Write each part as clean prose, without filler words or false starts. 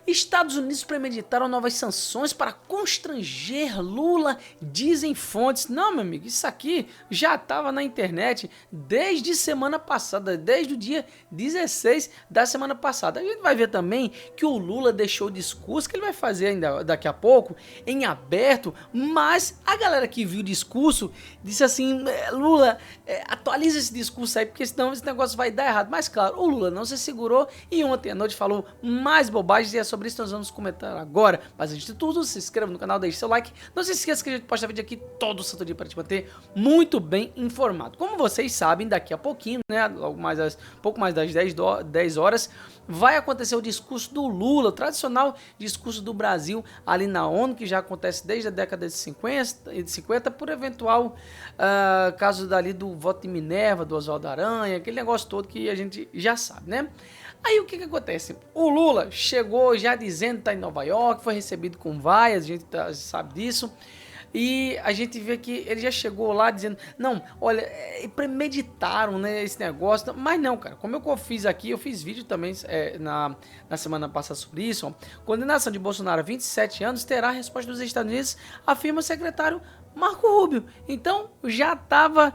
Estados Unidos premeditaram novas sanções para constranger Lula, dizem fontes. Não, meu amigo, isso aqui já estava na internet desde semana passada, desde o dia 16 da semana passada. A gente vai ver também que o Lula deixou o discurso que ele vai fazer ainda daqui a pouco em aberto, mas a galera que viu o discurso disse assim, Lula, atualiza esse discurso aí, porque senão esse negócio vai dar errado. Mas claro, o Lula não se segurou e ontem à noite falou mais bobagens e é sobre isso que nós vamos comentar agora. Mas antes de tudo, se inscreva no canal, deixe seu like. Não se esqueça que a gente posta vídeo aqui todo santo dia para te manter muito bem informado. Como vocês sabem, daqui a pouquinho, né, pouco mais das 10 horas, vai acontecer o discurso do Lula, o tradicional discurso do Brasil ali na ONU, que já acontece desde a década de 50 por eventual caso dali do voto de Minerva, do Oswaldo Aranha, aquele negócio todo que a gente já sabe, né? Aí o que acontece? O Lula chegou já dizendo que está em Nova York, foi recebido com vaias, a gente sabe disso. E a gente vê que ele já chegou lá dizendo, não, olha, premeditaram, né, esse negócio, mas não, cara, como eu fiz aqui, eu fiz vídeo também na semana passada sobre isso, ó, condenação de Bolsonaro a 27 anos terá a resposta dos Estados Unidos, afirma o secretário Marco Rubio. Então já estava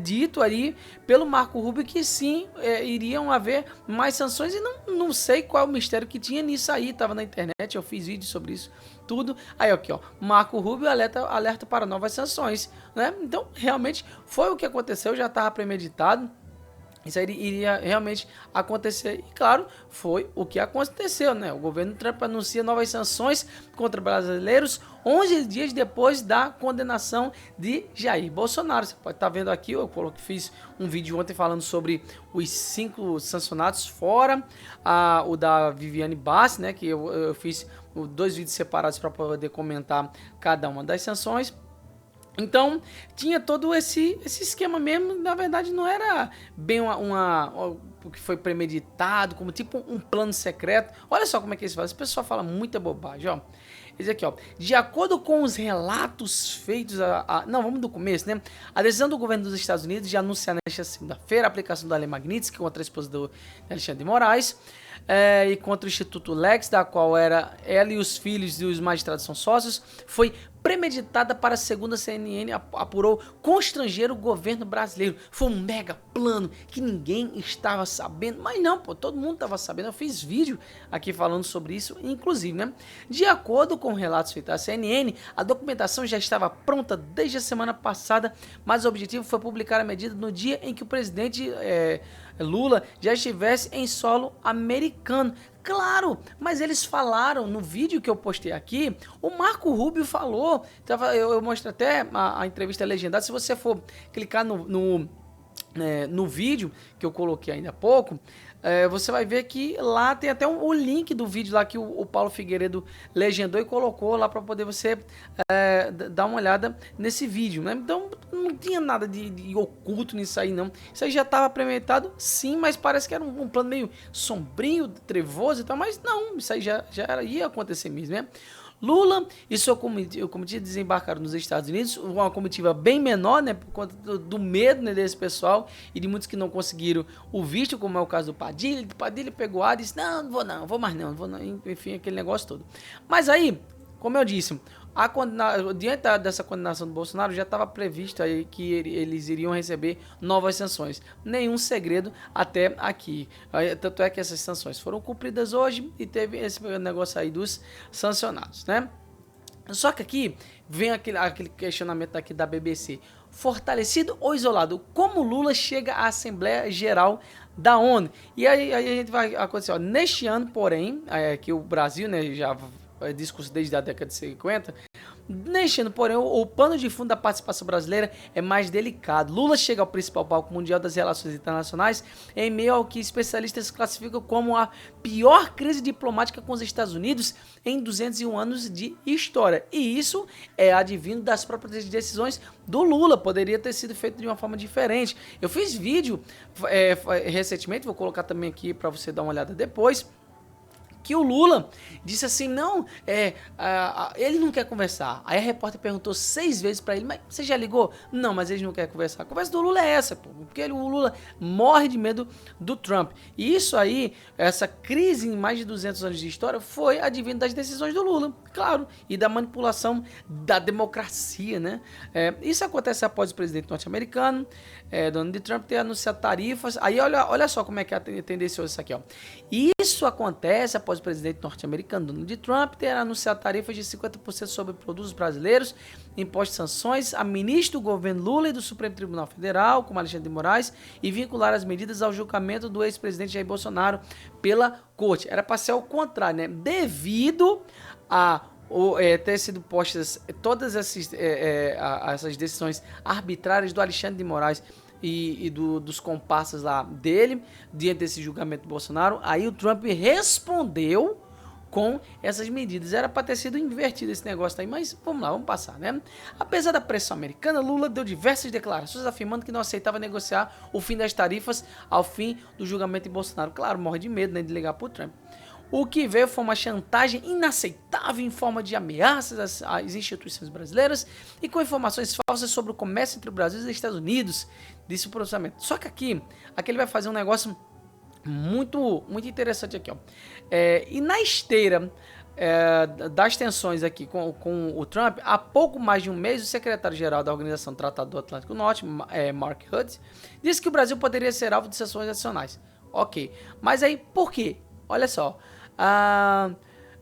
dito ali pelo Marco Rubio que sim, iriam haver mais sanções e não sei qual é o mistério que tinha nisso aí, estava na internet, eu fiz vídeo sobre isso tudo. Aí aqui ó, Marco Rubio alerta para novas sanções, né? Então realmente foi o que aconteceu, já estava premeditado. Isso aí iria realmente acontecer e claro, foi o que aconteceu, né? O governo Trump anuncia novas sanções contra brasileiros 11 dias depois da condenação de Jair Bolsonaro. Você pode estar vendo aqui, eu fiz um vídeo ontem falando sobre os 5 sancionados, fora o da Viviane Bassi, né? Que eu fiz 2 vídeos separados para poder comentar cada uma das sanções. Então, tinha todo esse esquema mesmo, na verdade não era bem o que foi premeditado, como tipo um plano secreto. Olha só como é que eles falam, esse pessoal fala muita bobagem, ó. Diz aqui, ó, de acordo com os relatos feitos, não, vamos do começo, né? A decisão do governo dos Estados Unidos de anunciar nesta segunda-feira a aplicação da lei Magnitsky contra a esposa do Alexandre de Moraes, e contra o Instituto Lex, da qual ela e os filhos e os magistrados são sócios, foi premeditada para, segundo a CNN, apurou constranger o governo brasileiro. Foi um mega plano que ninguém estava sabendo, mas não, pô, todo mundo estava sabendo. Eu fiz vídeo aqui falando sobre isso, inclusive, né? De acordo com relatos feitos à CNN, a documentação já estava pronta desde a semana passada, mas o objetivo foi publicar a medida no dia em que o presidente Lula já estivesse em solo americano. Claro, mas eles falaram no vídeo que eu postei aqui, o Marco Rubio falou, eu mostro até a entrevista legendada, se você for clicar no vídeo que eu coloquei ainda há pouco, você vai ver que lá tem até o link do vídeo lá que o Paulo Figueiredo legendou e colocou lá para poder você dar uma olhada nesse vídeo, né? Então não tinha nada de oculto nisso aí não, isso aí já estava premeditado sim, mas parece que era um plano meio sombrio, trevoso e tal, mas não, isso aí já ia acontecer mesmo, né? Lula e sua comitiva desembarcaram nos Estados Unidos, uma comitiva bem menor, né, por conta do medo, né, desse pessoal e de muitos que não conseguiram o visto, como é o caso do Padilha. O Padilha pegou a e disse, não vou mais não, enfim, aquele negócio todo. Mas aí, como eu disse, diante dessa condenação do Bolsonaro, já estava previsto aí que eles iriam receber novas sanções. Nenhum segredo até aqui. Tanto é que essas sanções foram cumpridas hoje e teve esse negócio aí dos sancionados, né? Só que aqui vem aquele questionamento aqui da BBC. Fortalecido ou isolado? Como Lula chega à Assembleia Geral da ONU? E aí a gente vai acontecer, ó, neste ano, porém, que o Brasil, né, já discurso desde a década de 50, neste ano, porém, o pano de fundo da participação brasileira é mais delicado. Lula chega ao principal palco mundial das relações internacionais em meio ao que especialistas classificam como a pior crise diplomática com os Estados Unidos em 201 anos de história. E isso é advindo das próprias decisões do Lula. Poderia ter sido feito de uma forma diferente. Eu fiz vídeo recentemente, vou colocar também aqui para você dar uma olhada depois, que o Lula disse assim, não, ele não quer conversar. Aí a repórter perguntou 6 vezes pra ele, mas você já ligou? Não, mas ele não quer conversar. A conversa do Lula é essa, pô, porque o Lula morre de medo do Trump. E isso aí, essa crise em mais de 200 anos de história, foi advindo das decisões do Lula, claro, e da manipulação da democracia, né? Isso acontece após o presidente norte-americano, Donald Trump, ter anunciado tarifas. Aí olha só como é que é tendencioso isso aqui, ó. Isso acontece após o presidente norte-americano Donald Trump ter anunciado tarifas de 50% sobre produtos brasileiros, imposto de sanções a ministro do governo Lula e do Supremo Tribunal Federal, como Alexandre de Moraes, e vincular as medidas ao julgamento do ex-presidente Jair Bolsonaro pela corte. Era para ser o contrário, né? Devido a ter sido postas todas essas decisões arbitrárias do Alexandre de Moraes e dos comparsas lá dele, diante desse julgamento do Bolsonaro, aí o Trump respondeu com essas medidas. Era para ter sido invertido esse negócio aí, mas vamos lá, vamos passar, né? Apesar da pressão americana, Lula deu diversas declarações afirmando que não aceitava negociar o fim das tarifas ao fim do julgamento de Bolsonaro. Claro, morre de medo, né, de ligar pro Trump. O que veio foi uma chantagem inaceitável em forma de ameaças às instituições brasileiras e com informações falsas sobre o comércio entre o Brasil e os Estados Unidos, disse o processamento. Só que aqui ele vai fazer um negócio muito interessante aqui, ó. E na esteira das tensões aqui com o Trump, há pouco mais de um mês, o secretário-geral da Organização do Tratado do Atlântico Norte, Mark Rutte, disse que o Brasil poderia ser alvo de sanções adicionais. Ok, mas aí por quê? Olha só,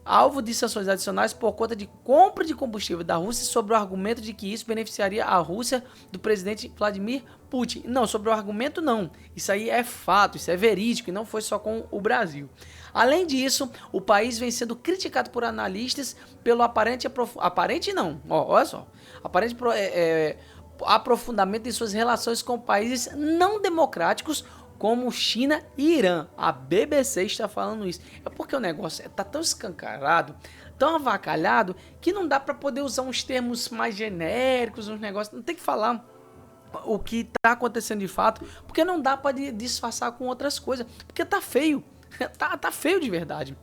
alvo de sanções adicionais por conta de compra de combustível da Rússia sob o argumento de que isso beneficiaria a Rússia do presidente Vladimir Putin. Não, sobre o argumento não. Isso aí é fato, isso é verídico e não foi só com o Brasil. Além disso, o país vem sendo criticado por analistas pelo aparente aprofundamento em suas relações com países não democráticos como China e Irã. A BBC está falando isso. É porque o negócio está tão escancarado, tão avacalhado, que não dá para poder usar uns termos mais genéricos, uns negócios. Não tem que falar o que está acontecendo de fato, porque não dá para disfarçar com outras coisas, porque tá feio. Tá feio de verdade.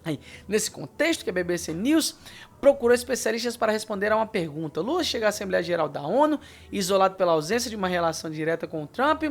Aí, nesse contexto que a BBC News procurou especialistas para responder a uma pergunta. Lula chega à Assembleia Geral da ONU, isolado pela ausência de uma relação direta com o Trump,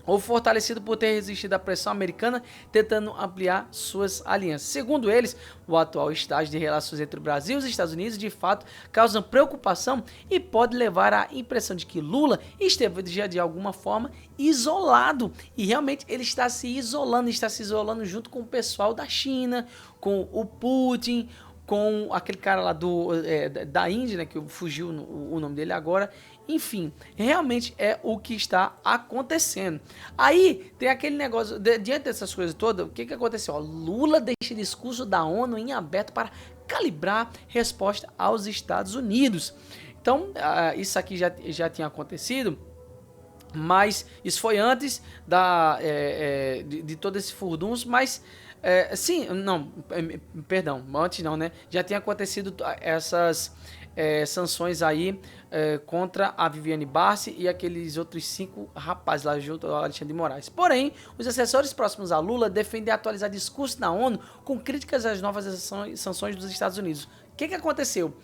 ou fortalecido por ter resistido à pressão americana, tentando ampliar suas alianças. Segundo eles, o atual estágio de relações entre o Brasil e os Estados Unidos, de fato, causa preocupação e pode levar à impressão de que Lula esteve já de alguma forma isolado. E realmente ele está se isolando junto com o pessoal da China, com o Putin, com aquele cara lá da Índia, né, que fugiu o nome dele agora. Enfim, realmente é o que está acontecendo. Aí tem aquele negócio, diante dessas coisas todas, o que aconteceu? Lula deixa discurso da ONU em aberto para calibrar resposta aos Estados Unidos. Então, isso aqui já tinha acontecido, mas isso foi antes de todo esse furdunço, mas antes não, né? Já tinha acontecido essas sanções aí contra a Viviane Barsi e aqueles outros 5 rapazes lá junto ao Alexandre de Moraes. Porém, os assessores próximos a Lula defendem atualizar discurso na ONU com críticas às novas sanções dos Estados Unidos. O que aconteceu?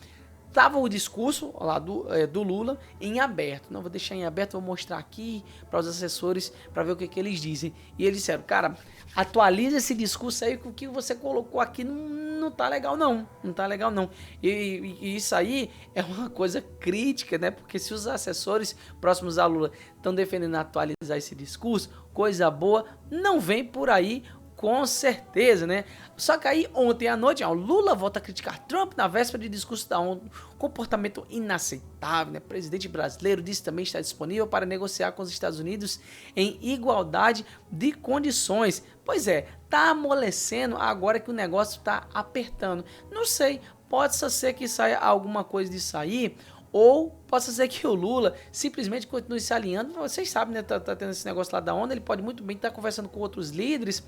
Tava o discurso lá do Lula em aberto. Não vou deixar em aberto, vou mostrar aqui para os assessores para ver o que eles dizem. E eles disseram, cara, atualiza esse discurso aí, que o que você colocou aqui não tá legal não. Não tá legal não. E isso aí é uma coisa crítica, né? Porque se os assessores próximos a Lula estão defendendo atualizar esse discurso, coisa boa não vem por aí. Com certeza, né? Só que aí, ontem à noite, Lula volta a criticar Trump na véspera de discurso da ONU. Comportamento inaceitável, né? O presidente brasileiro disse também estar disponível para negociar com os Estados Unidos em igualdade de condições. Pois é, tá amolecendo agora que o negócio tá apertando. Não sei, pode ser que saia alguma coisa disso aí, ou possa ser que o Lula simplesmente continue se alinhando. Vocês sabem, né? Tá tendo esse negócio lá da ONU. Ele pode muito bem estar conversando com outros líderes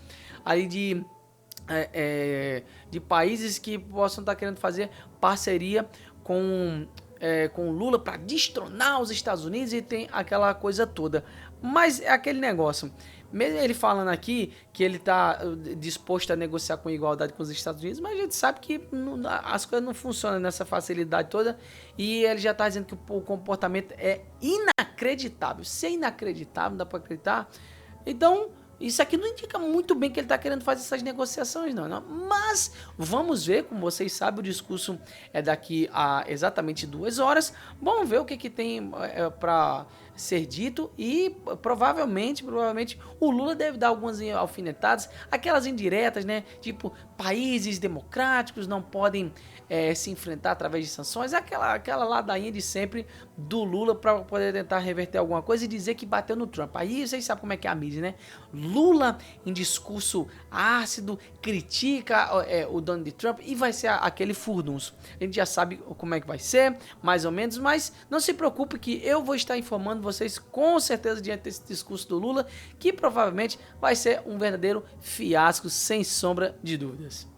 aí de países que possam estar querendo fazer parceria com o Lula para destronar os Estados Unidos, e tem aquela coisa toda. Mas é aquele negócio. mesmo ele falando aqui que ele está disposto a negociar com igualdade com os Estados Unidos, mas a gente sabe que as coisas não funcionam nessa facilidade toda, e ele já está dizendo que o comportamento é inacreditável. Se é inacreditável, não dá para acreditar, então isso aqui não indica muito bem que ele está querendo fazer essas negociações, não. Mas vamos ver, como vocês sabem, o discurso é daqui a exatamente 2 horas. Vamos ver o que tem para ser dito, e provavelmente o Lula deve dar algumas alfinetadas, aquelas indiretas, né? Tipo, países democráticos não podem se enfrentar através de sanções, aquela ladainha de sempre do Lula para poder tentar reverter alguma coisa e dizer que bateu no Trump. Aí vocês sabem como é que é a mídia, né? Lula, em discurso ácido, critica o Donald Trump e vai ser aquele furdunço. A gente já sabe como é que vai ser, mais ou menos, mas não se preocupe que eu vou estar informando vocês com certeza diante desse discurso do Lula, que provavelmente vai ser um verdadeiro fiasco, sem sombra de dúvidas.